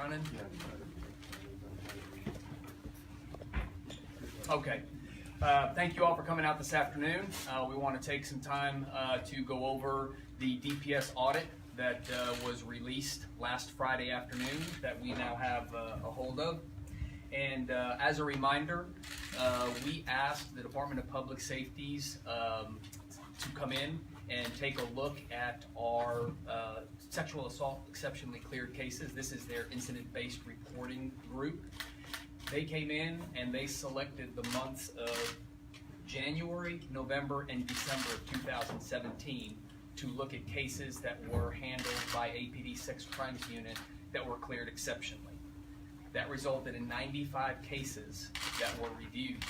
running? Okay. Thank you all for coming out this afternoon. We want to take some time to go over the DPS audit that was released last Friday afternoon that we now have a hold of. And as a reminder, we asked the Department of Public Safety's to come in and take a look at our sexual assault exceptionally cleared cases. This is their incident-based reporting group. They came in and they selected the months of January, November, and December of 2017 to look at cases that were handled by APD Sex Crimes Unit that were cleared exceptionally. That resulted in 95 cases that were reviewed.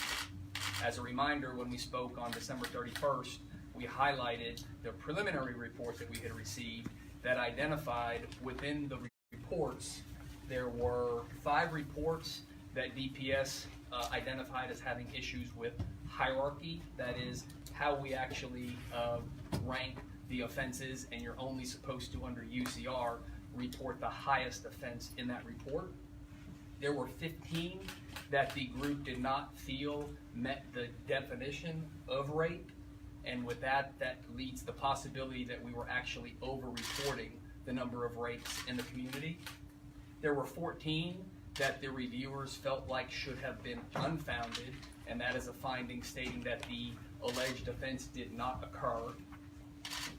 As a reminder, when we spoke on December 31st, we highlighted the preliminary report that we had received that identified within the reports, there were 5 reports that DPS identified as having issues with hierarchy. That is how we actually rank the offenses, and you're only supposed to, under UCR, report the highest offense in that report. There were 15 that the group did not feel met the definition of rape, and with that, that leads the possibility that we were actually over-reporting the number of rapes in the community. There were 14 that the reviewers felt like should have been unfounded, and that is a finding stating that the alleged offense did not occur.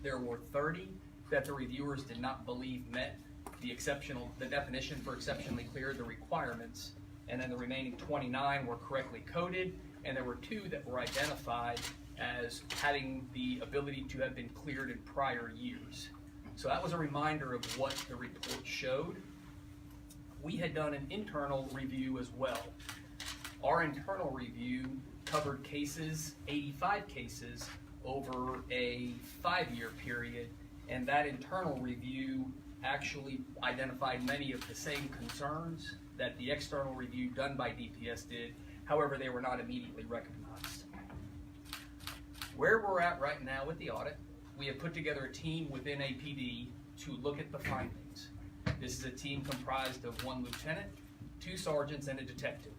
There were 30 that the reviewers did not believe met the definition for exceptionally clear, the requirements, and then the remaining 29 were correctly coded, and there were 2 that were identified as having the ability to have been cleared in prior years. So that was a reminder of what the report showed. We had done an internal review as well. Our internal review covered cases, 85 cases, over a 5-year period, and that internal review actually identified many of the same concerns that the external review done by DPS did. However, they were not immediately recognized. Where we're at right now with the audit, we have put together a team within APD to look at the findings. This is a team comprised of 1 lieutenant, 2 sergeants, and a detective.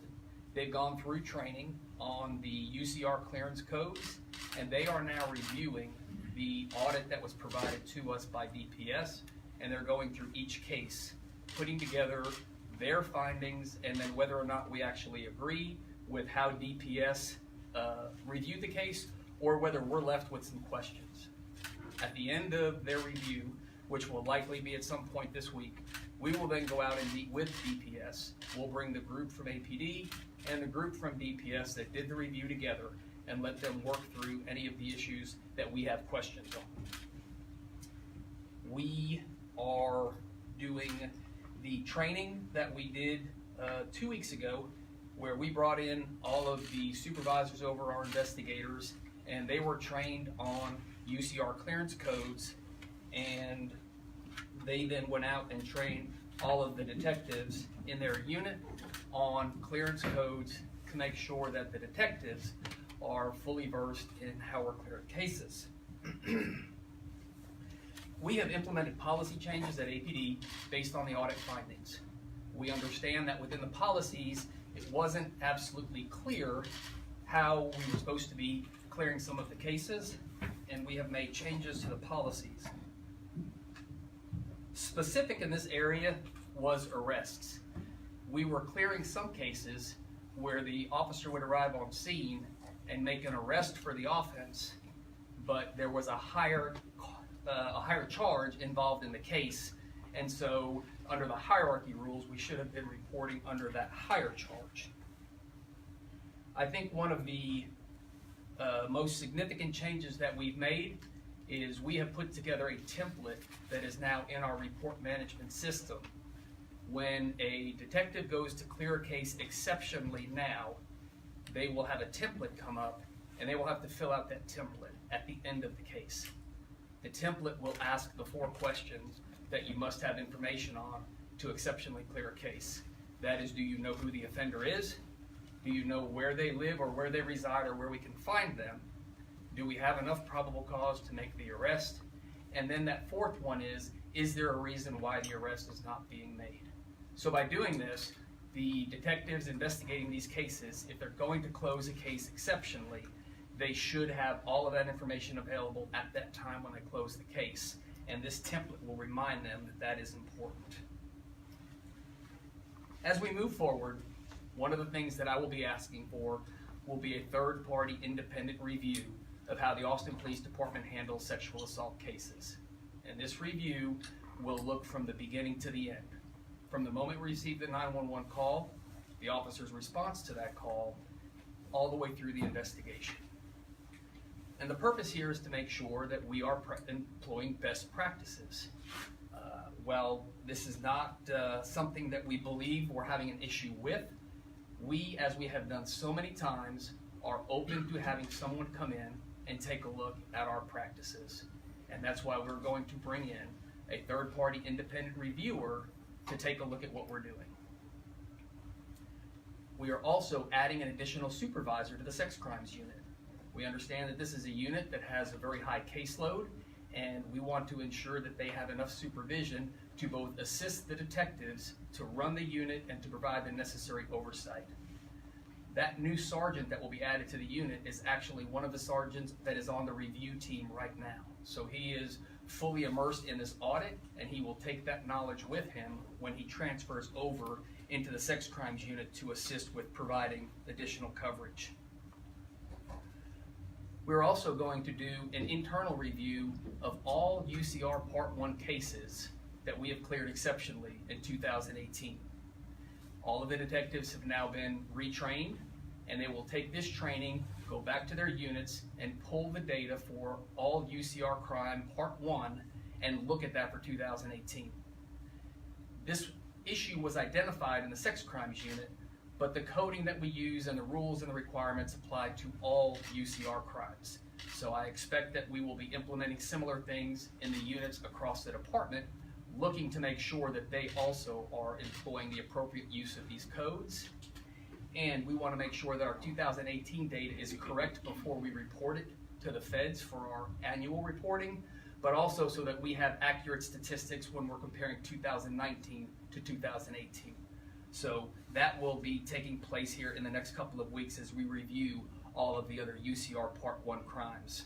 They've gone through training on the UCR clearance codes, and they are now reviewing the audit that was provided to us by DPS, and they're going through each case, putting together their findings, and then whether or not we actually agree with how DPS reviewed the case, or whether we're left with some questions. At the end of their review, which will likely be at some point this week, we will then go out and meet with DPS. We'll bring the group from APD and the group from DPS that did the review together and let them work through any of the issues that we have questions on. We are doing the training that we did 2 weeks ago, where we brought in all of the supervisors over our investigators, and they were trained on UCR clearance codes, and they then went out and trained all of the detectives in their unit on clearance codes to make sure that the detectives are fully versed in how we're clearing cases. We have implemented policy changes at APD based on the audit findings. We understand that within the policies, it wasn't absolutely clear how we were supposed to be clearing some of the cases, and we have made changes to the policies. Specific in this area was arrests. We were clearing some cases where the officer would arrive on scene and make an arrest for the offense, but there was a higher charge involved in the case, and so under the hierarchy rules, we should have been reporting under that higher charge. I think one of the most significant changes that we've made is we have put together a template that is now in our report management system. When a detective goes to clear a case exceptionally now, they will have a template come up, and they will have to fill out that template at the end of the case. The template will ask the 4 questions that you must have information on to exceptionally clear a case. That is, do you know who the offender is? Do you know where they live or where they reside or where we can find them? Do we have enough probable cause to make the arrest? And then that 4th one is there a reason why the arrest is not being made? So by doing this, the detectives investigating these cases, if they're going to close a case exceptionally, they should have all of that information available at that time when they close the case. And this template will remind them that that is important. As we move forward, one of the things that I will be asking for will be a third-party independent review of how the Austin Police Department handles sexual assault cases. And this review will look from the beginning to the end. From the moment we receive the 911 call, the officer's response to that call, all the way through the investigation. And the purpose here is to make sure that we are employing best practices. While this is not something that we believe we're having an issue with, we, as we have done so many times, are open to having someone come in and take a look at our practices. And that's why we're going to bring in a third-party independent reviewer to take a look at what we're doing. We are also adding an additional supervisor to the sex crimes unit. We understand that this is a unit that has a very high caseload, and we want to ensure that they have enough supervision to both assist the detectives to run the unit and to provide the necessary oversight. That new sergeant that will be added to the unit is actually one of the sergeants that is on the review team right now. So he is fully immersed in this audit, and he will take that knowledge with him when he transfers over into the sex crimes unit to assist with providing additional coverage. We're also going to do an internal review of all UCR Part 1 cases that we have cleared exceptionally in 2018. All of the detectives have now been retrained, and they will take this training, go back to their units, and pull the data for all UCR crime Part 1 and look at that for 2018. This issue was identified in the sex crimes unit, but the coding that we use and the rules and the requirements apply to all UCR crimes. So I expect that we will be implementing similar things in the units across the department, looking to make sure that they also are employing the appropriate use of these codes. And we want to make sure that our 2018 data is correct before we report it to the feds for our annual reporting, but also so that we have accurate statistics when we're comparing 2019 to 2018. So that will be taking place here in the next couple of weeks as we review all of the other UCR Part 1 crimes.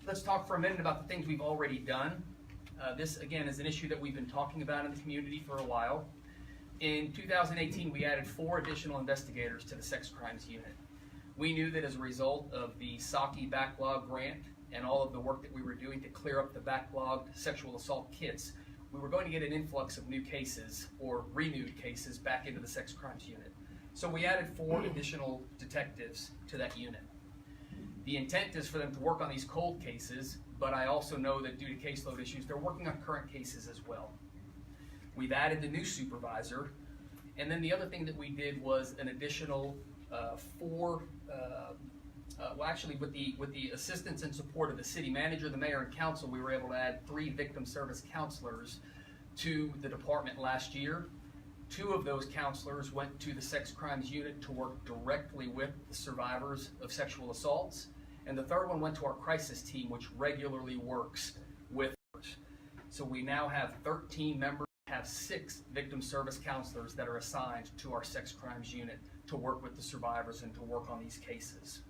Let's talk for a minute about the things we've already done. This, again, is an issue that we've been talking about in the community for a while. In 2018, we added 4 additional investigators to the sex crimes unit. We knew that as a result of the SACI backlog grant and all of the work that we were doing to clear up the backlogged sexual assault kits, we were going to get an influx of new cases or renewed cases back into the sex crimes unit. So we added 4 additional detectives to that unit. The intent is for them to work on these cold cases, but I also know that due to caseload issues, they're working on current cases as well. We've added the new supervisor, and then the other thing that we did was an additional 4, well, actually with the assistance and support of the city manager, the mayor, and council, we were able to add 3 victim service counselors to the department last year. 2 of those counselors went to the sex crimes unit to work directly with the survivors of sexual assaults, and the 3rd one went to our crisis team, which regularly works with us. So we now have 13 members, have 6 victim service counselors that are assigned to our sex crimes unit to work with the survivors and to work on these cases.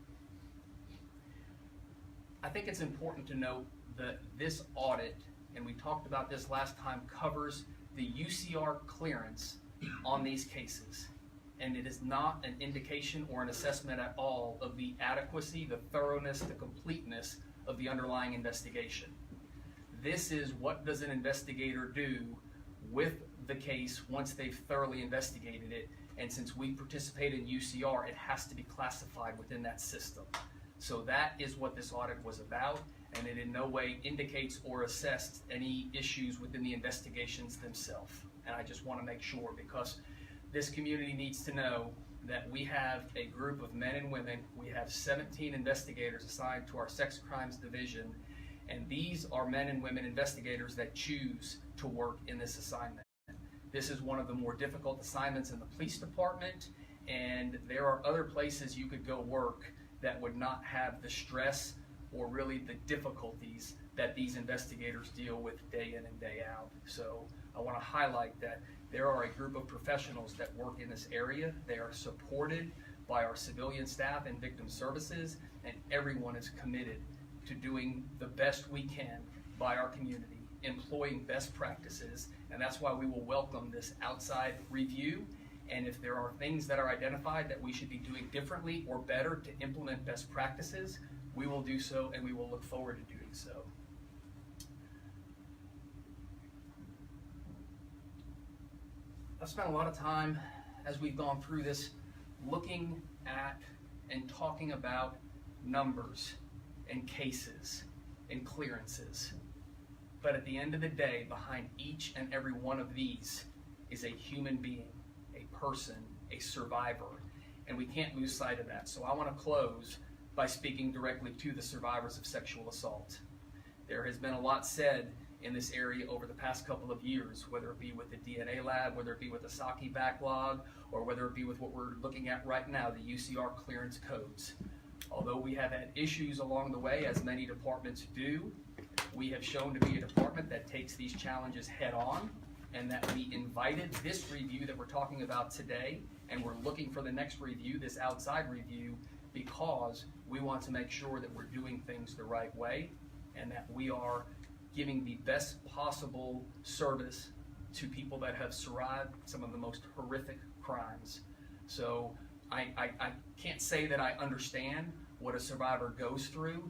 I think it's important to note that this audit, and we talked about this last time, covers the UCR clearance on these cases. And it is not an indication or an assessment at all of the adequacy, the thoroughness, the completeness of the underlying investigation. This is what does an investigator do with the case once they've thoroughly investigated it, and since we participate in UCR, it has to be classified within that system. So that is what this audit was about, and it in no way indicates or assessed any issues within the investigations themselves. And I just want to make sure, because this community needs to know that we have a group of men and women. We have 17 investigators assigned to our sex crimes division, and these are men and women investigators that choose to work in this assignment. This is one of the more difficult assignments in the police department, and there are other places you could go work that would not have the stress or really the difficulties that these investigators deal with day in and day out. So I want to want to highlight that there are a group of professionals that work in this area. They are supported by our civilian staff and victim services, and everyone is committed to doing the best we can by our community, employing best practices, and that's why we will welcome this outside review. And if there are things that are identified that we should be doing differently or better to implement best practices, we will do so, and we will look forward to doing so. I've spent a lot of time as we've gone through this looking at and talking about numbers and cases and clearances. But at the end of the day, behind each and every one of these is a human being, a person, a survivor, and we can't lose sight of that. So I want to close by speaking directly to the survivors of sexual assault. There has been a lot said in this area over the past couple of years, whether it be with the DNA lab, whether it be with the SAKI backlog, or whether it be with what we're looking at right now, the UCR clearance codes. Although we have had issues along the way, as many departments do, we have shown to be a department that takes these challenges head on, and that we invited this review that we're talking about today, and we're looking for the next review, this outside review, because we want to make sure that we're doing things the right way and that we are giving the best possible service to people that have survived some of the most horrific crimes. So I can't say that I understand what a survivor goes through,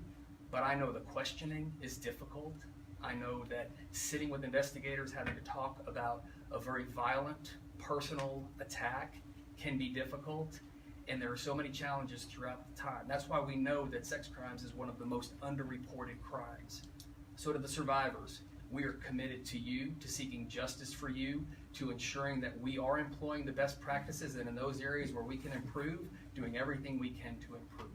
but I know the questioning is difficult. I know that sitting with investigators having to talk about a very violent, personal attack can be difficult, and there are so many challenges throughout the time. That's why we know that sex crimes is one of the most underreported crimes. So to the survivors, we are committed to you, to seeking justice for you, to ensuring that we are employing the best practices, and in those areas where we can improve, doing everything we can to improve.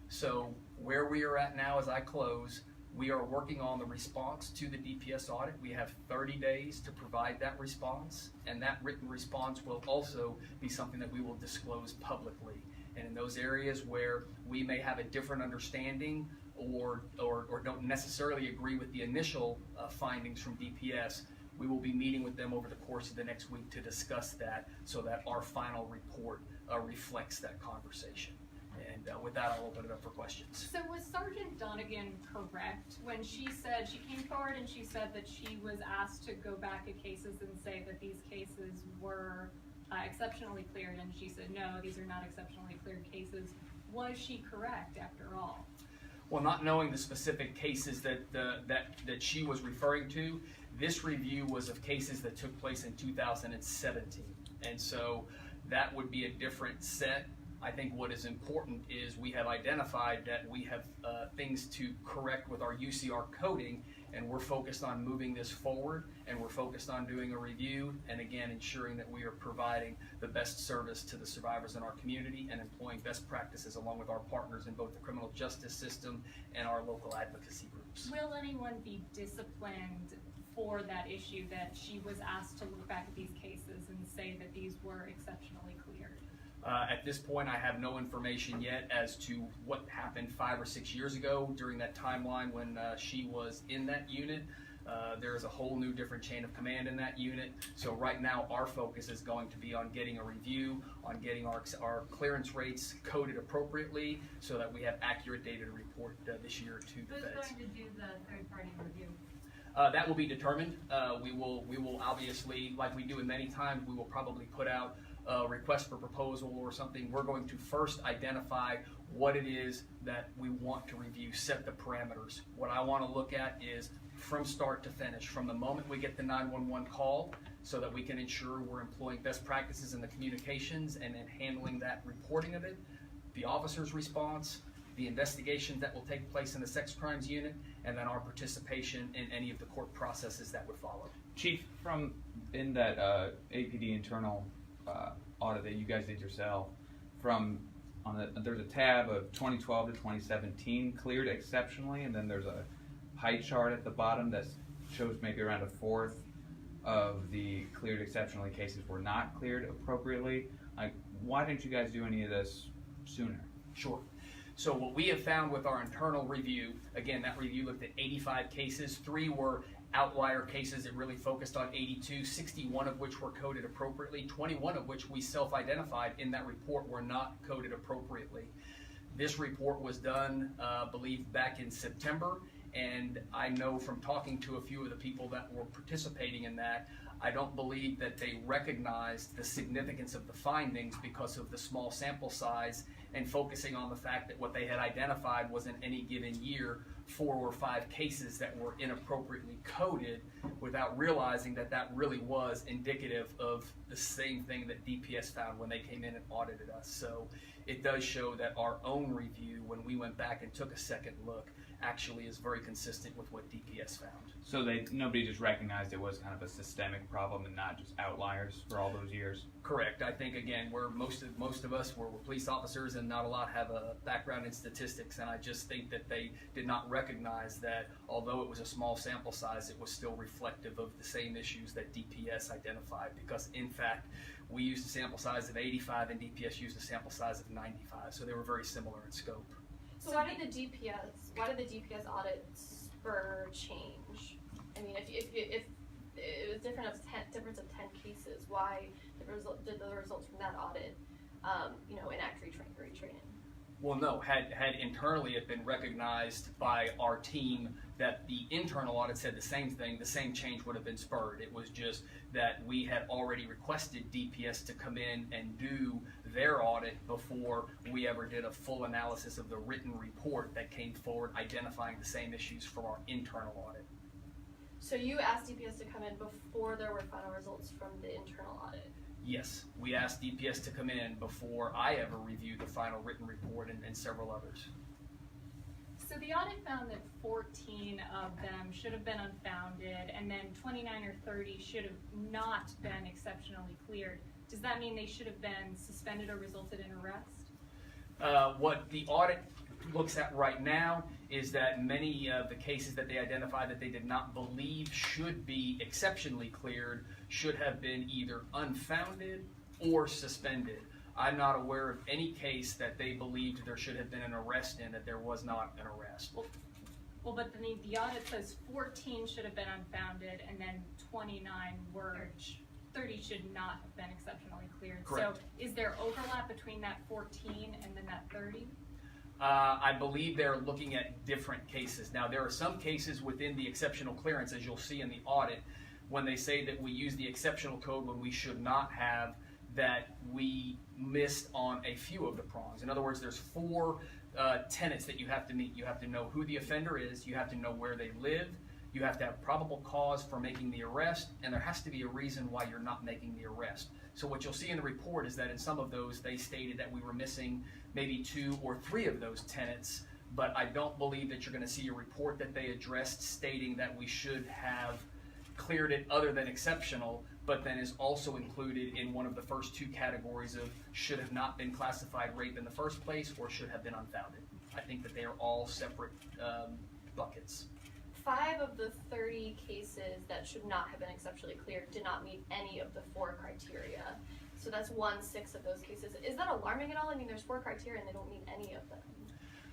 So where we are at now as I close, we are working on the response to the DPS audit. We have 30 days to provide that response, and that written response will also be something that we will disclose publicly. And in those areas where we may have a different understanding or don't necessarily agree with the initial findings from DPS, we will be meeting with them over the course of the next week to discuss that so that our final report reflects that conversation. And with that, I'll open it up for questions. So was Sergeant Donegan correct when she said, she came forward and she said that she was asked to go back at cases and say that these cases were exceptionally cleared, and she said, no, these are not exceptionally cleared cases. Was she correct after all? Well, not knowing the specific cases that she was referring to, this review was of cases that took place in 2017. And so that would be a different set. I think what is important is we have identified that we have things to correct with our UCR coding, and we're focused on moving this forward, and we're focused on doing a review, and again, ensuring that we are providing the best service to the survivors in our community and employing best practices along with our partners in both the criminal justice system and our local advocacy groups. Will anyone be disciplined for that issue that she was asked to look back at these cases and say that these were exceptionally cleared? At this point, I have no information yet as to what happened 5 or 6 years ago during that timeline when she was in that unit. There is a whole new different chain of command in that unit. So right now, our focus is going to be on getting a review, on getting our clearance rates coded appropriately so that we have accurate data to report this year to the feds. Who's going to do the third-party review? That will be determined. We will obviously, like we do in many times, we will probably put out a request for proposal or something. We're going to first identify what it is that we want to review, set the parameters. What I want to look at is from start to finish, from the moment we get the 911 call, so that we can ensure we're employing best practices in the communications and then handling that reporting of it, the officer's response, the investigations that will take place in the sex crimes unit, and then our participation in any of the court processes that would follow. Chief, from in that APD internal audit that you guys did yourself, there's a tab of 2012 to 2017 cleared exceptionally, and then there's a pie chart at the bottom that shows maybe around a fourth of the cleared exceptionally cases were not cleared appropriately. Like, why didn't you guys do any of this sooner? Sure. So what we have found with our internal review, again, that review looked at 85 cases. 3 were outlier cases. It really focused on 82, 61 of which were coded appropriately, 21 of which we self-identified in that report were not coded appropriately. This report was done, I believe, back in September, and I know from talking to a few of the people that were participating in that, I don't believe that they recognized the significance of the findings because of the small sample size and focusing on the fact that what they had identified was in any given year 4 or 5 cases that were inappropriately coded without realizing that that really was indicative of the same thing that DPS found when they came in and audited us. So it does show that our own review, when we went back and took a second look, actually is very consistent with what DPS found. So nobody just recognized it was kind of a systemic problem and not just outliers for all those years? Correct. I think, again, most of us were police officers and not a lot have a background in statistics, and I just think that they did not recognize that although it was a small sample size, it was still reflective of the same issues that DPS identified, because in fact we used a sample size of 85 and DPS used a sample size of 95, so they were very similar in scope. So why did the DPS audit spur change? I mean, if it was difference of 10 cases, why did the results from that audit, enact retraining? Well, no. Had internally it been recognized by our team that the internal audit said the same thing, the same change would have been spurred. It was just that we had already requested DPS to come in and do their audit before we ever did a full analysis of the written report that came forward identifying the same issues for our internal audit. So you asked DPS to come in before there were final results from the internal audit? Yes, we asked DPS to come in before I ever reviewed the final written report and several others. So the audit found that 14 of them should have been unfounded, and then 29 or 30 should have not been exceptionally cleared. Does that mean they should have been suspended or resulted in arrest? What the audit looks at right now is that many of the cases that they identified that they did not believe should be exceptionally cleared should have been either unfounded or suspended. I'm not aware of any case that they believed there should have been an arrest in that there was not an arrest. Well, but the audit says 14 should have been unfounded, and then 29 were, 30 should not have been exceptionally cleared. Correct. So is there overlap between that 14 and then that 30? I believe they're looking at different cases. Now, there are some cases within the exceptional clearance, as you'll see in the audit, when they say that we use the exceptional code when we should not have, that we missed on a few of the prongs. In other words, there's 4 tenets that you have to meet. You have to know who the offender is, you have to know where they live, you have to have probable cause for making the arrest, and there has to be a reason why you're not making the arrest. So what you'll see in the report is that in some of those, they stated that we were missing maybe 2 or 3 of those tenets, but I don't believe that you're going to see a report that they addressed stating that we should have cleared it other than exceptional, but then is also included in one of the first 2 categories of should have not been classified rape in the first place or should have been unfounded. I think that they are all separate buckets. 5 of the 30 cases that should not have been exceptionally cleared did not meet any of the 4 criteria. So that's 1/6 of those cases. Is that alarming at all? I mean, there's 4 criteria and they don't meet any of them.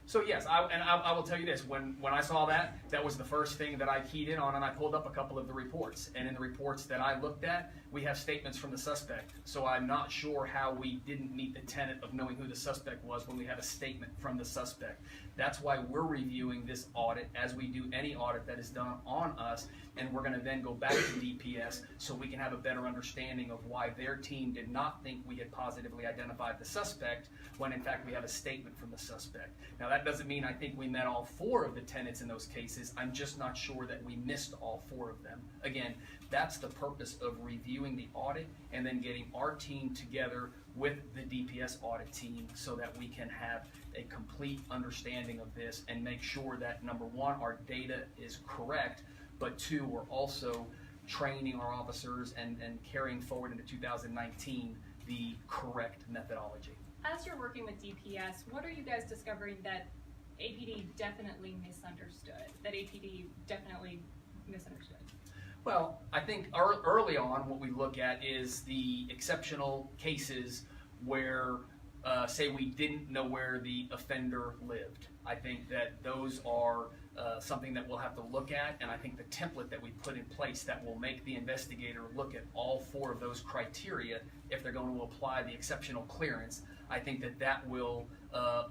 So yes, I will tell you this, when I saw that, that was the first thing that I keyed in on, and I pulled up a couple of the reports. And in the reports that I looked at, we have statements from the suspect. So I'm not sure how we didn't meet the tenet of knowing who the suspect was when we have a statement from the suspect. That's why we're reviewing this audit as we do any audit that is done on us, and we're going to then go back to DPS so we can have a better understanding of why their team did not think we had positively identified the suspect when in fact we have a statement from the suspect. Now that doesn't mean I think we met all 4 of the tenets in those cases. I'm just not sure that we missed all 4 of them. Again, that's the purpose of reviewing the audit and then getting our team together with the DPS audit team so that we can have a complete understanding of this and make sure that, number 1, our data is correct, but 2, we're also training our officers and carrying forward into 2019 the correct methodology. As you're working with DPS, what are you guys discovering that APD definitely misunderstood? Well, I think early on what we look at is the exceptional cases where, say, we didn't know where the offender lived. I think that those are something that we'll have to look at, and I think the template that we put in place that will make the investigator look at all 4 of those criteria if they're going to apply the exceptional clearance, I think that will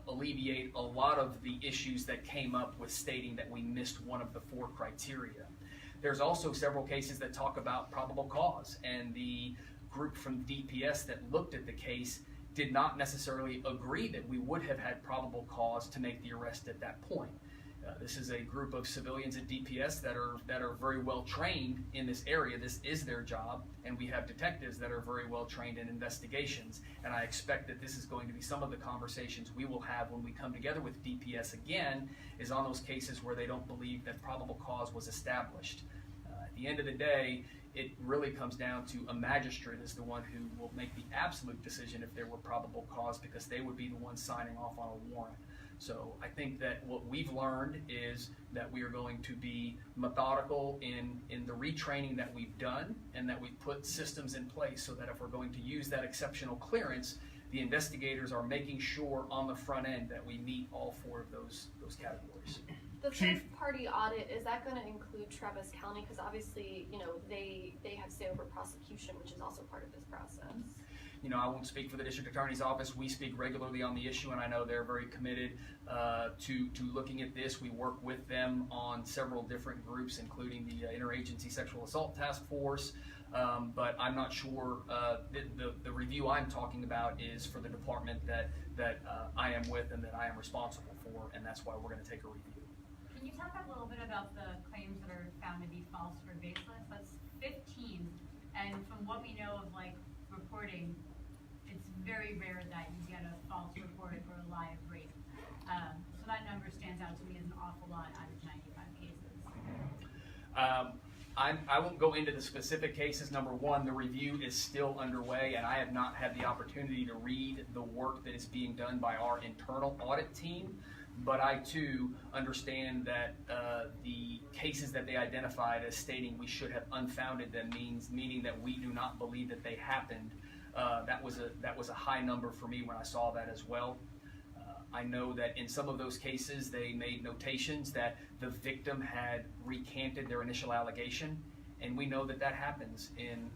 alleviate a lot of the issues that came up with stating that we missed one of the 4 criteria. There's also several cases that talk about probable cause, and the group from DPS that looked at the case did not necessarily agree that we would have had probable cause to make the arrest at that point. This is a group of civilians at DPS that are very well trained in this area. This is their job, and we have detectives that are very well trained in investigations. And I expect that this is going to be some of the conversations we will have when we come together with DPS again, is on those cases where they don't believe that probable cause was established. At the end of the day, it really comes down to a magistrate is the one who will make the absolute decision if there were probable cause, because they would be the one signing off on a warrant. So I think that what we've learned is that we are going to be methodical in the retraining that we've done, and that we've put systems in place so that if we're going to use that exceptional clearance, the investigators are making sure on the front end that we meet all 4 of those categories. The Chief? third-party audit, is that gonna include Travis County? Because obviously, they have say over prosecution, which is also part of this process. You know, I won't speak for the district attorney's office. We speak regularly on the issue, and I know they're very committed to looking at this. We work with them on several different groups, including the Interagency Sexual Assault Task Force. But I'm not sure, the review I'm talking about is for the department that I am with and that I am responsible for, and that's why we're going to take a review. Can you talk a little bit about the claims that are found to be false or baseless? That's 15, and from what we know of reporting, it's very rare that you get a false report or a live rape. So that number stands out to me as an awful lot out of 95 cases. I won't go into the specific cases. Number one, the review is still underway, and I have not had the opportunity to read the work that is being done by our internal audit team. But I too understand that the cases that they identified as stating we should have unfounded them meaning that we do not believe that they happened. That was a high number for me when I saw that as well. I know that in some of those cases they made notations that the victim had recanted their initial allegation, and we know that happens in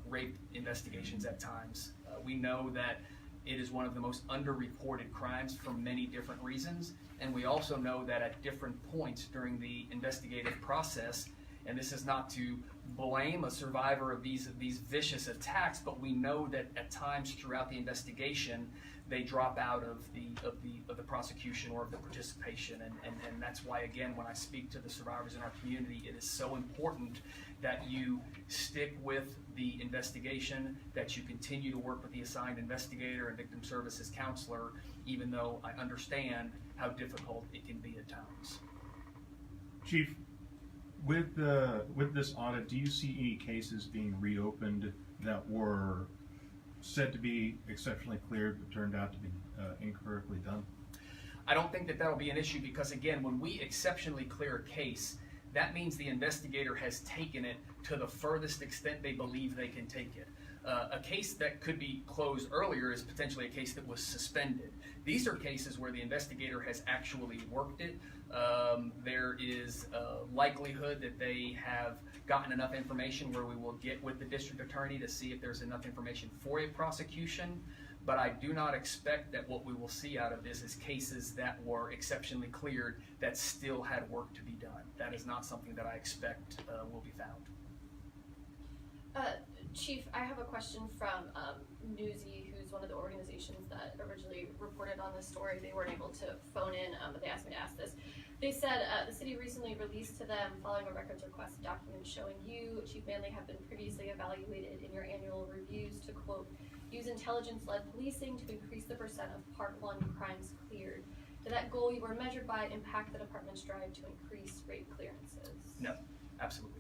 rape investigations at times. We know that it is one of the most underreported crimes for many different reasons, and we also know that at different points during the investigative process, and this is not to blame a survivor of these vicious attacks, but we know that at times throughout the investigation they drop out of the prosecution or of the participation, and that's why, again, when I speak to the survivors in our community, it is so important that you stick with the investigation, that you continue to work with the assigned investigator and victim services counselor, even though I understand how difficult it can be at times. Chief, with this audit, do you see any cases being reopened that were said to be exceptionally cleared but turned out to be incorrectly done? I don't think that that'll be an issue, because again, when we exceptionally clear a case, that means the investigator has taken it to the furthest extent they believe they can take it. A case that could be closed earlier is potentially a case that was suspended. These are cases where the investigator has actually worked it. There is a likelihood that they have gotten enough information where we will get with the district attorney to see if there's enough information for a prosecution. But I do not expect that what we will see out of this is cases that were exceptionally cleared that still had work to be done. That is not something that I expect will be found. Chief, I have a question from Newsy, who's one of the organizations that originally reported on this story. They weren't able to phone in, but they asked me to ask this. They said the city recently released to them, following a records request, documents showing you, Chief Manley, have been previously evaluated in your annual reviews to, quote, use intelligence-led policing to increase the percent of Part 1 crimes cleared. Did that goal you were measured by impact the department's drive to increase rape clearances? No, absolutely